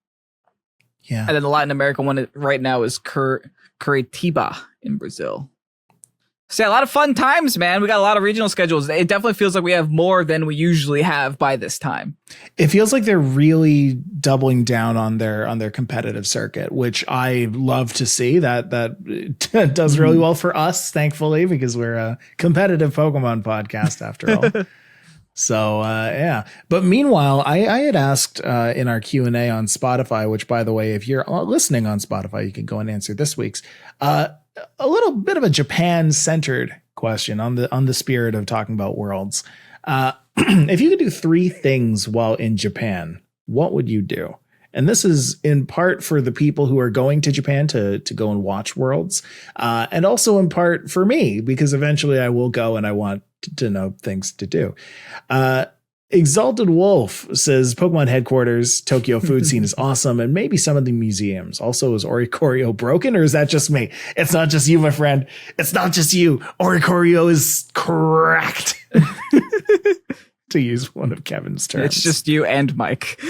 Yeah. And then the Latin American one right now is Curitiba in Brazil. So yeah, a lot of fun times, man. We got a lot of regional schedules. It definitely feels like we have more than we usually have by this time. It feels like they're really doubling down on their competitive circuit, which I love to see. That does really well for us, thankfully, because we're a competitive Pokemon podcast after all. So, yeah. But meanwhile, I had asked in our Q&A on Spotify, which, by the way, if you're listening on Spotify, you can go and answer this week's, a little bit of a Japan-centered question on the spirit of talking about Worlds. If you could do 3 things while in Japan, what would you do? And this is in part for the people who are going to Japan to go and watch Worlds, and also in part for me, because eventually I will go and I want to know things to do. Exalted Wolf says Pokemon headquarters, Tokyo food scene is awesome, and maybe some of the museums. Also, is Oricorio broken, or is that just me? It's not just you, my friend. It's not just you. Oricorio is cracked. To use one of Kevin's terms. It's just you and Mike.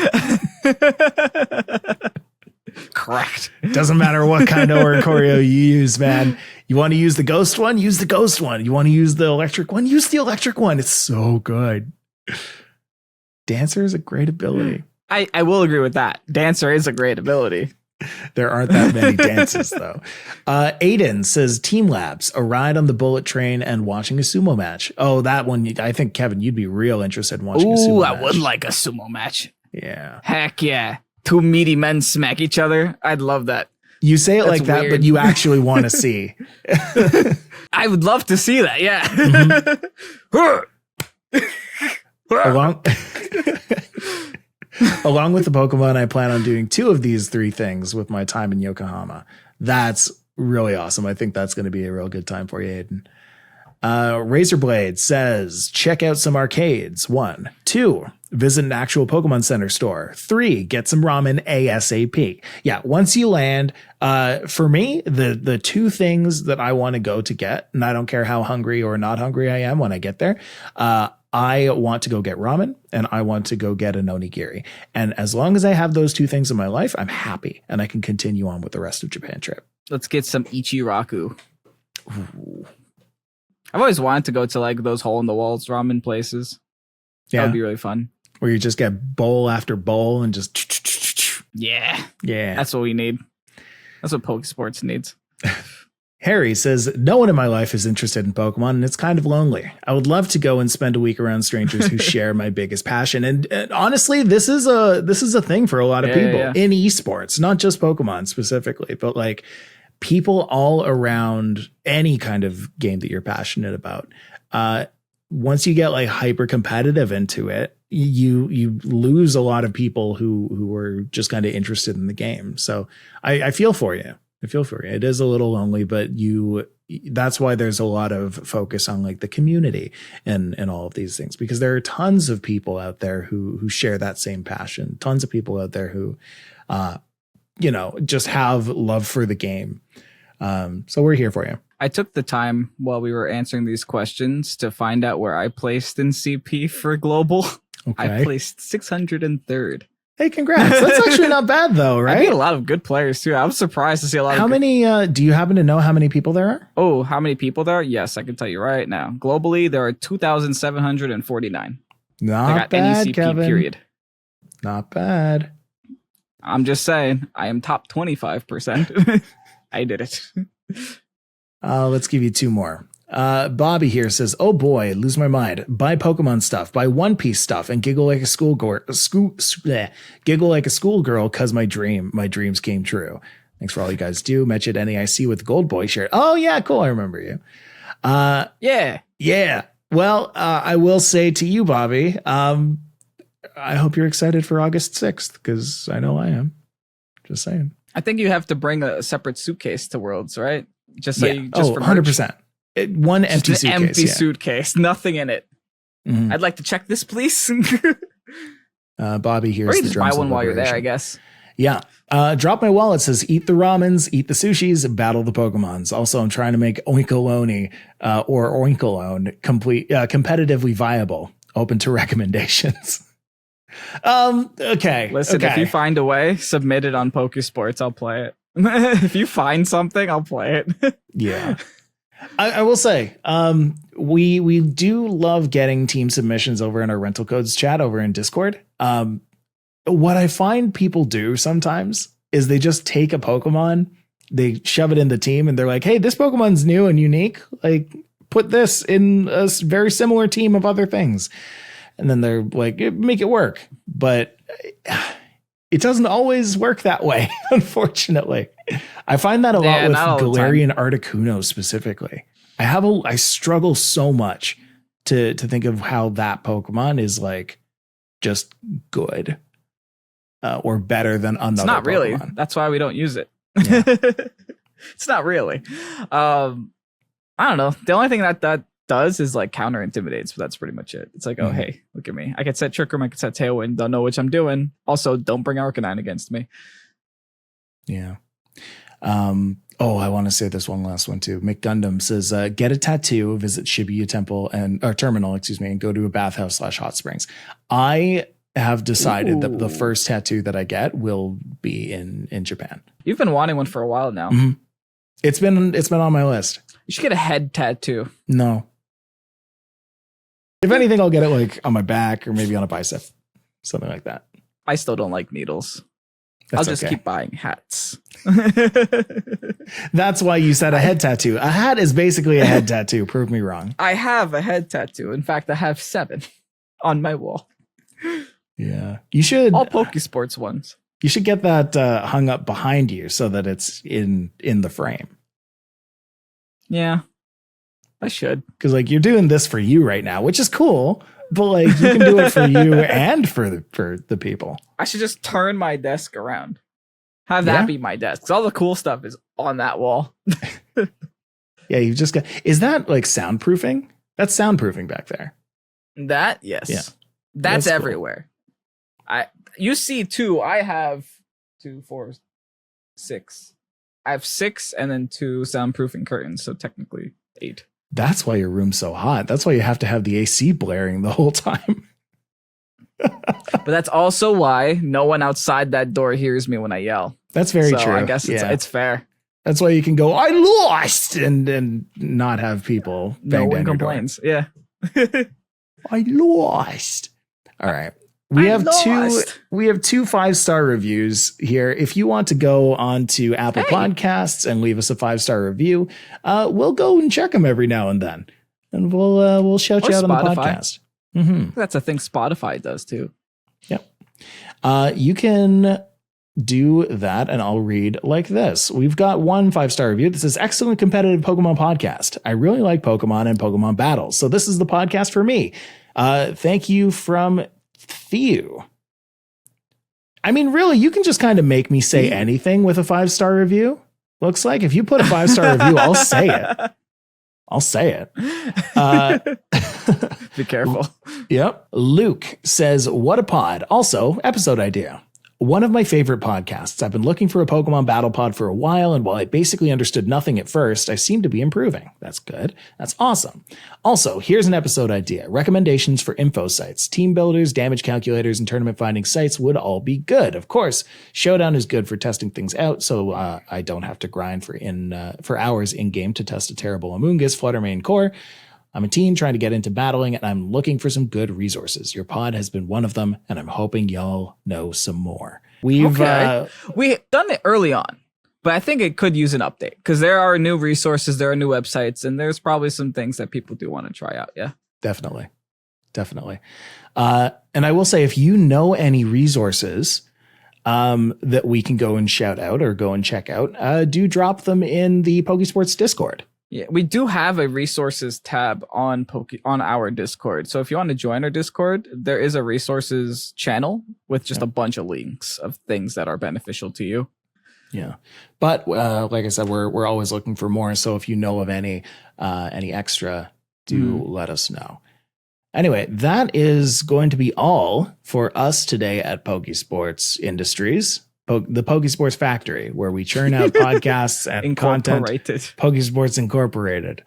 Correct. Doesn't matter what kind of Oricorio you use, man. You want to use the ghost one? Use the ghost one. You want to use the electric one? Use the electric one. It's so good. Dancer is a great ability. I will agree with that. Dancer is a great ability. There aren't that many dances, though. Aiden says Team Labs, a ride on the bullet train and watching a sumo match. Oh, that one. I think, Kevin, you'd be real interested in watching a sumo match. I would like a sumo match. Yeah. Heck yeah. Two meaty men smack each other. I'd love that. You say it like that, weird. but you actually want to see. I would love to see that. Yeah. Along with the Pokemon, I plan on doing 2 of these 3 things with my time in Yokohama. That's really awesome. I think that's going to be a real good time for you, Aiden. Razorblade says, check out some arcades. 1. 2, visit an actual Pokemon Center store. 3, get some ramen ASAP. Yeah, once you land, for me, the 2 things that I want to go to get, and I don't care how hungry or not hungry I am when I get there, I want to go get ramen and I want to go get an onigiri. And as long as I have those 2 things in my life, I'm happy and I can continue on with the rest of Japan trip. Let's get some Ichiraku. Ooh. I've always wanted to go to like those hole in the walls ramen places. Yeah. That would be really fun. Where you just get bowl after bowl and just. Yeah. Yeah. That's what we need. That's what Pokésports needs. Harry says, no one in my life is interested in Pokemon, and it's kind of lonely. I would love to go and spend a week around strangers who share my biggest passion. And honestly, this is a thing for a lot of people in esports, not just Pokemon specifically, but like people all around any kind of game that you're passionate about. Once you get like hyper competitive into it, you lose a lot of people who are just kind of interested in the game. So I feel for you. It is a little lonely, but that's why there's a lot of focus on like the community and all of these things, because there are tons of people out there who share that same passion. Tons of people out there who, just have love for the game. So we're here for you. I took the time while we were answering these questions to find out where I placed in CP for global. Okay. I placed 603rd. Hey, congrats. That's actually not bad though, right? I beat a lot of good players too. I was surprised to see a lot How of many, do you happen to know how many people there are? Oh, how many people there are? Yes, I can tell you right now. Globally, there are 2,749. Not bad, Kevin. Period. Not bad. I'm just saying, I am top 25%. I did it. Let's give you 2 more. Bobby here says, oh boy, lose my mind. Buy Pokemon stuff, buy One Piece stuff, and giggle like a schoolgirl because my dreams came true. Thanks for all you guys do. Met you at NEIC with Gold Boy shirt. Oh yeah, cool. I remember you. Yeah. Well, I will say to you, Bobby, I hope you're excited for August 6th because I know I am. Just saying. I think you have to bring a separate suitcase to Worlds, right? Just so for 100%. One empty suitcase. Empty suitcase, nothing in it. Mm-hmm. I'd like to check this, please. Bobby here's or you just buy one while you're there, I guess. Yeah. Drop My Wallet says, eat the ramens, eat the sushis, battle the Pokemons. Also, I'm trying to make Oinkalone or Oinkalone competitively viable. Open to recommendations. Okay. Listen, if you find a way, submit it on Pokésports. I'll play it. If you find something, I'll play it. Yeah. I will say, we do love getting team submissions over in our rental codes chat over in Discord. What I find people do sometimes is they just take a Pokemon, they shove it in the team, and they're like, hey, this Pokemon's new and unique. Like, put this in a very similar team of other things. And then they're like, make it work. But it doesn't always work that way, unfortunately. I find that a lot with Galarian Articuno specifically. I struggle so much to think of how that Pokemon is like just good or better than another. It's not really. Pokemon. That's why we don't use it. Yeah. It's not really. I don't know. The only thing that does is like counter intimidates, but that's pretty much it. It's like, oh, hey, look at me. I can set Trick Room, I can set Tailwind, don't know which I'm doing. Also, don't bring Arcanine against me. Yeah. I want to say this one last one too. McGundam says, get a tattoo, visit Shibuya Temple or Terminal, and go to a bathhouse / hot springs. I have decided that the first tattoo that I get will be in Japan. You've been wanting one for a while now. Mm-hmm. It's been on my list. You should get a head tattoo. No. If anything, I'll get it like on my back or maybe on a bicep, something like that. I still don't like needles. I'll just keep buying hats. That's why you said a head tattoo. A hat is basically a head tattoo. Prove me wrong. I have a head tattoo. In fact, I have 7 on my wall. Yeah. You should. All Pokésports ones. You should get that hung up behind you so that it's in the frame. Yeah, I should. Because like you're doing this for you right now, which is cool. But like you can do it for you and for the people. I should just turn my desk around. Have that be my desk. 'Cause all the cool stuff is on that wall. Yeah, you just got. Is that like soundproofing? That's soundproofing back there. That yes. Yeah. That's cool. everywhere. You see 2. I have 2, 4, 6. I have 6 and then 2 soundproofing curtains, so technically 8. That's why your room's so hot. That's why you have to have the AC blaring the whole time. But that's also why no one outside that door hears me when I yell. That's very true. I guess it's fair. That's why you can go, I lost, and not have people bang no one down complains. Your door. Yeah. I lost. All right. We have 2 5-star reviews here. If you want to go on to Apple Podcasts and leave us a 5-star review, we'll go and check them every now and then. And we'll shout you out on the podcast. Mm-hmm. That's a thing Spotify does too. Yep. You can do that, and I'll read like this. We've got 1 5-star review that says, excellent competitive Pokemon podcast. I really like Pokemon and Pokemon battles, so this is the podcast for me. Thank you from Theo. I mean, really, you can just kind of make me say anything with a 5-star review. Looks like if you put a 5-star review, I'll say it. I'll say it. Be careful. Yep. Luke says, what a pod. Also, episode idea. One of my favorite podcasts. I've been looking for a Pokemon battle pod for a while, and while I basically understood nothing at first, I seem to be improving. That's good. That's awesome. Also, here's an episode idea. Recommendations for info sites. Team builders, damage calculators, and tournament finding sites would all be good. Of course, Showdown is good for testing things out, so I don't have to grind for hours in-game to test a terrible Amoonguss, Fluttermane core. I'm a teen trying to get into battling, and I'm looking for some good resources. Your pod has been one of them, and I'm hoping y'all know some more. We've done it early on, but I think it could use an update because there are new resources, there are new websites, and there's probably some things that people do want to try out. Yeah, definitely. And I will say, if you know any resources that we can go and shout out or go and check out, do drop them in the Pokésports Discord. Yeah, we do have a resources tab on our Discord. So if you want to join our Discord, there is a resources channel with just a bunch of links of things that are beneficial to you. Yeah. But like I said, we're always looking for more. So if you know of any extra, do let us know. Anyway, that is going to be all for us today at Pokésports Industries. The Pokésports Factory, where we churn out podcasts and content. Pokésports Incorporated.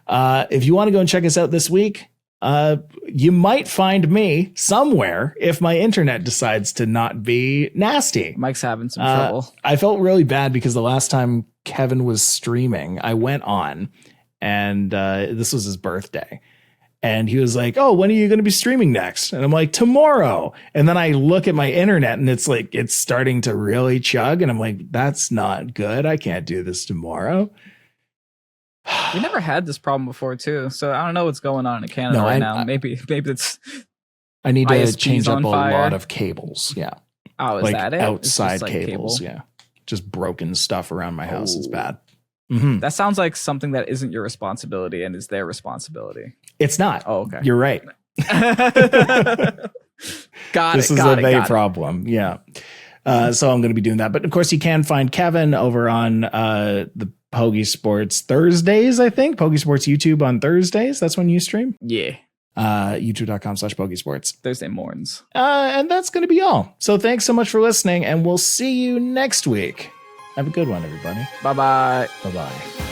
If you want to go and check us out this week, you might find me somewhere if my internet decides to not be nasty. Mike's having some trouble. I felt really bad because the last time Kevin was streaming, I went on, and this was his birthday. And he was like, oh, when are you going to be streaming next? And I'm like, tomorrow. And then I look at my internet and it's like, it's starting to really chug. And I'm like, that's not good. I can't do this tomorrow. We never had this problem before, too. So I don't know what's going on in Canada now. Maybe it's. I need to ISP's change up a fire. lot of cables. Yeah. Oh, is like that it? Outside like cables. Yeah. Just broken stuff around my house. It's bad. Mm-hmm. That sounds like something that isn't your responsibility and is their responsibility. It's not. Oh, okay. You're right. This is a problem. Yeah. So I'm going to be doing that. But of course, you can find Kevin over on the Pokésports Thursdays, I think. Pokésports YouTube on Thursdays. That's when you stream. Yeah. YouTube.com/Pokésports. Thursday mornings. And that's going to be all. So thanks so much for listening, and we'll see you next week. Have a good one, everybody. Bye-bye. Bye-bye.